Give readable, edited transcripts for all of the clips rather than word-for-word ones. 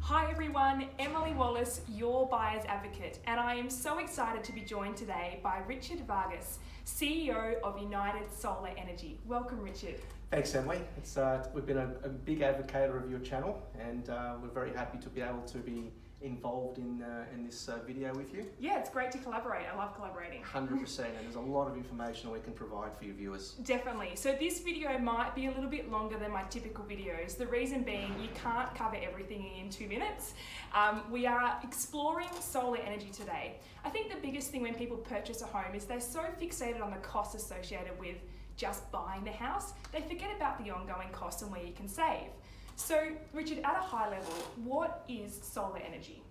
Hi everyone, Emily Wallace, your buyer's advocate, and I am so excited to be joined today by Richard Vargas, CEO of United Solar Energy. Welcome, Richard. Thanks, Emily. We've been a big advocator of your channel, and we're very happy to be able to be involved in this video with you. Yeah, it's great to collaborate. I love collaborating. 100%, and there's a lot of information we can provide for your viewers. Definitely. So this video might be a little bit longer than my typical videos. The reason being you can't cover everything in 2 minutes. We are exploring solar energy today. I think the biggest thing when people purchase a home is they're so fixated on the costs associated with just buying the house, they forget about the ongoing costs and where you can save. So, Richard, at a high level, what is solar energy?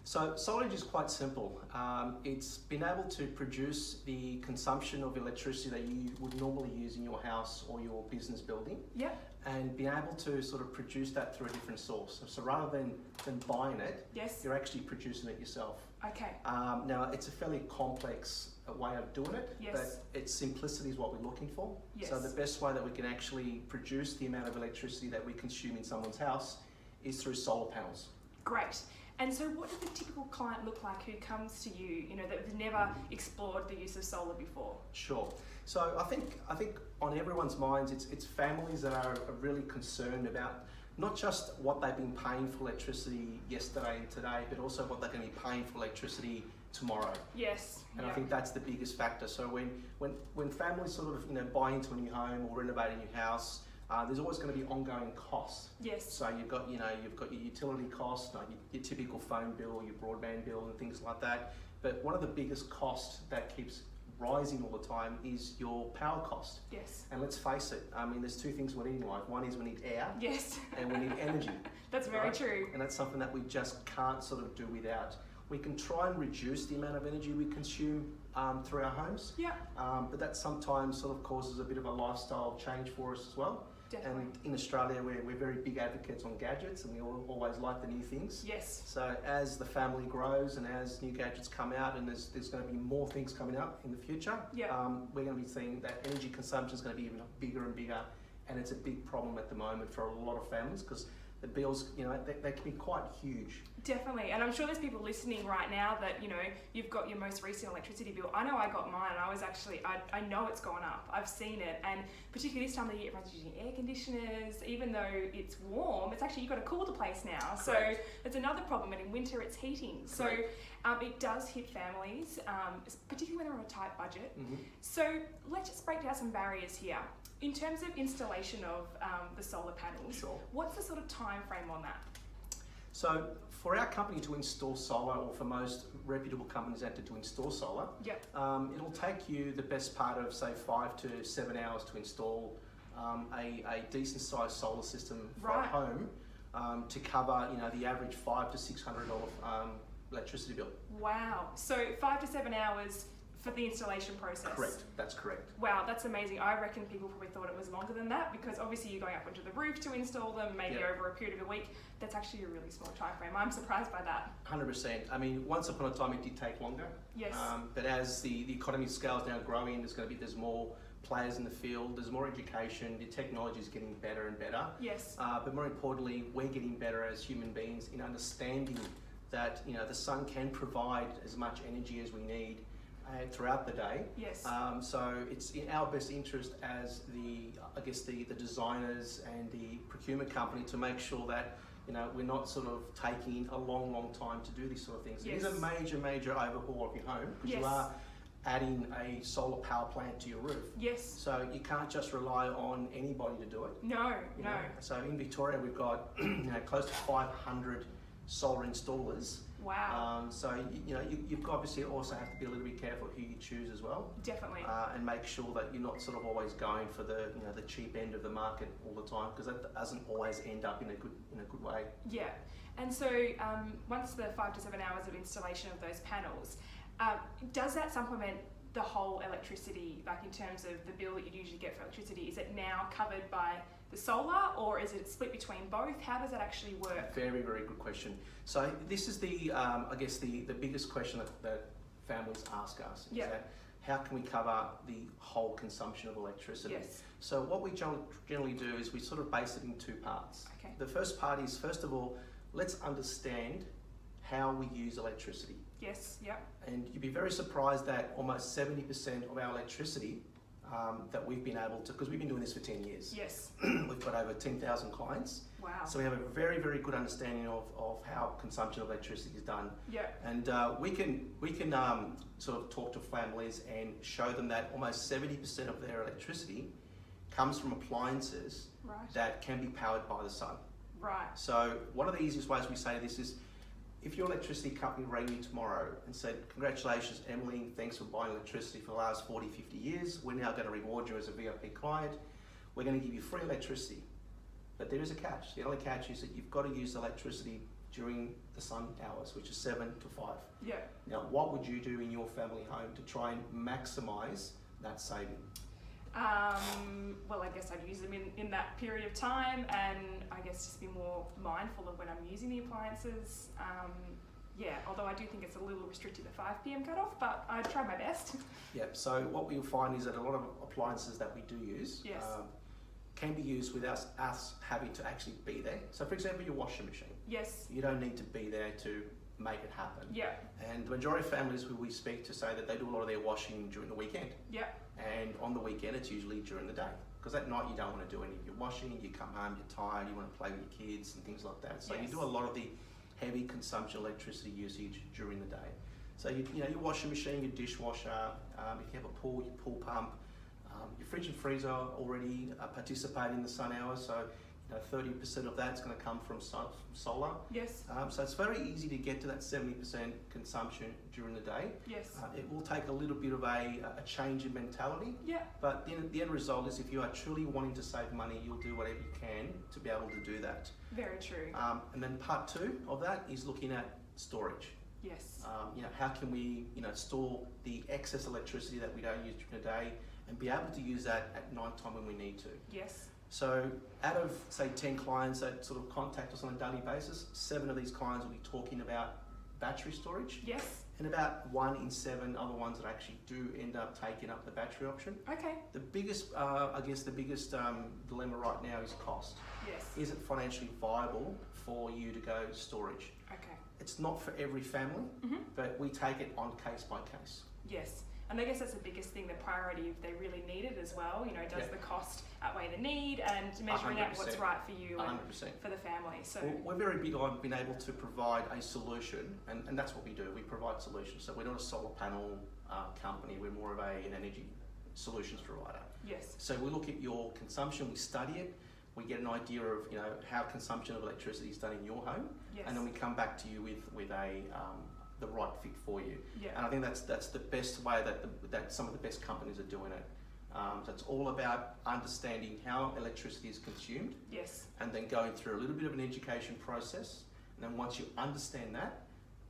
So, solar energy is quite simple. It's been able to produce the consumption of electricity that you would normally use in your house or your business building. Yep. And being able to sort of produce that through a different source. So rather than buying it, yes, you're actually producing it yourself. Okay. Now, it's a fairly complex way of doing it, yes, but its simplicity is what we're looking for. Yes. So the best way that we can actually produce the amount of electricity that we consume in someone's house is through solar panels. Great. And so what does the typical client look like who comes to you, that have never explored the use of solar before? Sure. So I think on everyone's minds, it's families that are really concerned about not just what they've been paying for electricity yesterday and today, but also what they're going to be paying for electricity tomorrow. Yes. And yep. I think that's the biggest factor. So when families sort of buy into a new home or renovate a new house, there's always going to be ongoing costs. Yes. So you've got your utility costs, your typical phone bill, your broadband bill, and things like that. But one of the biggest costs that keeps rising all the time is your power cost. Yes. And let's face it, I mean, there's 2 things we need in life. One is we need air. Yes. And we need energy. That's very true. And that's something that we just can't sort of do without. We can try and reduce the amount of energy we consume through our homes. Yeah. But that sometimes sort of causes a bit of a lifestyle change for us as well. Definitely. And in Australia, we're very big advocates on gadgets, and we always like the new things. Yes. So as the family grows and as new gadgets come out, and there's going to be more things coming up in the future, yeah, we're going to be seeing that energy consumption is going to be even bigger and bigger, and it's a big problem at the moment for a lot of families because the bills, they can be quite huge. Definitely, and I'm sure there's people listening right now that, you've got your most recent electricity bill. I know I got mine, and I know it's gone up. I've seen it, and particularly this time of the year, everyone's using air conditioners. Even though it's warm, it's actually, you've got to cool the place now. Correct. So it's another problem, and in winter it's heating. Correct. So it does hit families, particularly when they're on a tight budget. Mm-hmm. So let's just break down some barriers here. In terms of installation of the solar panels, sure, what's the sort of time frame on that? So for our company to install solar, or for most reputable companies out there to install solar, yep, it'll take you the best part of say 5 to 7 hours to install a decent sized solar system for right, a home to cover the average $500 to $600 electricity bill. Wow, so 5 to 7 hours for the installation process? Correct, that's correct. Wow, that's amazing. I reckon people probably thought it was longer than that because obviously you're going up onto the roof to install them, maybe yep, over a period of a week. That's actually a really small time frame. I'm surprised by that. 100%. I mean, once upon a time it did take longer. Yes. But as the economy scale is now growing, there's more players in the field, there's more education, the technology is getting better and better. Yes. But more importantly, we're getting better as human beings in understanding that the sun can provide as much energy as we need throughout the day. Yes. So it's in our best interest as the designers and the procurement company to make sure that we're not sort of taking a long time to do these sort of things. Yes. It is a major overhaul of your home because yes, you are adding a solar power plant to your roof. Yes. So you can't just rely on anybody to do it. No. So in Victoria we've got close to 500 solar installers. Wow. So you've obviously also have to be a little bit careful who you choose as well. Definitely. And make sure that you're not sort of always going for the cheap end of the market all the time, because that doesn't always end up in a good way. Yeah. And so once the 5 to 7 hours of installation of those panels, does that supplement the whole electricity, like in terms of the bill that you'd usually get for electricity? Is it now covered by the solar, or is it split between both? How does that actually work? Very, very good question. So this is the biggest question that families ask us is yep, that how can we cover the whole consumption of electricity? Yes. So what we generally do is we sort of base it in 2 parts. Okay. The first part is, first of all, let's understand how we use electricity. Yes, yep. And you'd be very surprised that almost 70% of our electricity that we've been able to, because we've been doing this for 10 years. Yes. We've got over 10,000 clients. Wow. So we have a very, very good understanding of how consumption of electricity is done. Yeah. And we can sort of talk to families and show them that almost 70% of their electricity comes from appliances Right. that can be powered by the sun. Right. So one of the easiest ways we say this is, if your electricity company rang you tomorrow and said, congratulations Emily, thanks for buying electricity for the last 40, 50 years, we're now going to reward you as a VIP client, we're going to give you free electricity. But there is a catch. The only catch is that you've got to use electricity during the sun hours, which is 7 to 5. Yeah. Now, what would you do in your family home to try and maximise that saving? Well, I guess I'd use them in that period of time, and I guess just be more mindful of when I'm using the appliances. Yeah, although I do think it's a little restricted to 5 p.m. cutoff, but I'd try my best. Yep, so what we'll find is that a lot of appliances that we do use Yes. can be used without us having to actually be there. So for example, your washing machine. Yes. You don't need to be there to make it happen. Yeah. And the majority of families who we speak to say that they do a lot of their washing during the weekend. Yeah. And on the weekend, it's usually during the day. Because at night, you don't want to do any of your washing, you come home, you're tired, you want to play with your kids and things like that. So Yes. you do a lot of the heavy consumption electricity usage during the day. So your washing machine, your dishwasher, if you have a pool, your pool pump, your fridge and freezer already participate in the sun hours. So 30% of that's going to come from solar. Yes. So it's very easy to get to that 70% consumption during the day. Yes. It will take a little bit of a change in mentality, Yeah. but the end result is if you are truly wanting to save money, you'll do whatever you can to be able to do that. Very true. And then part 2 of that is looking at storage. Yes. How can we store the excess electricity that we don't use during the day and be able to use that at night time when we need to. Yes. So out of say 10 clients that sort of contact us on a daily basis, 7 of these clients will be talking about battery storage. Yes. And about 1 in 7 other ones that actually do end up taking up the battery option. Okay. The biggest, dilemma right now is cost. Yes. Is it financially viable for you to go storage? Okay. It's not for every family, but we take it on case by case. Yes. And I guess that's the biggest thing, the priority, if they really need it as well. Does the cost outweigh the need, and measuring out what's 100%. right for you and 100%. for the family. So We're very big on being able to provide a solution, and that's what we do. We provide solutions. So we're not a solar panel company, we're more of an energy solutions provider. yes. So we look at your consumption, we study it, we get an idea of how consumption of electricity is done in your home, Yes. and then we come back to you with the right fit for you. Yeah. And I think that's the best way that some of the best companies are doing it. So it's all about understanding how electricity is consumed, Yes. and then going through a little bit of an education process. And then once you understand that,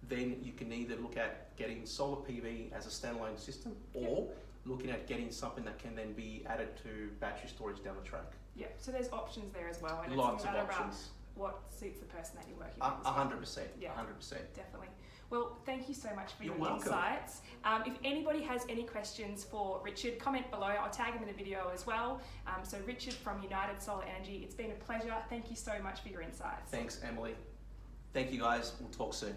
then you can either look at getting solar PV as a standalone system, or looking at getting something that can then be added to battery storage down the track. Yeah. So there's options there as well, and Lots it's of a matter about options. what suits the person that you're working with. 100%. Yeah. 100%. Definitely. Well, thank you so much for You're your welcome. insights. If anybody has any questions for Richard, comment below. I'll tag him in the video as well. So Richard from United Solar Energy, it's been a pleasure. Thank you so much for your insights. Thanks, Emily. Thank you, guys. We'll talk soon.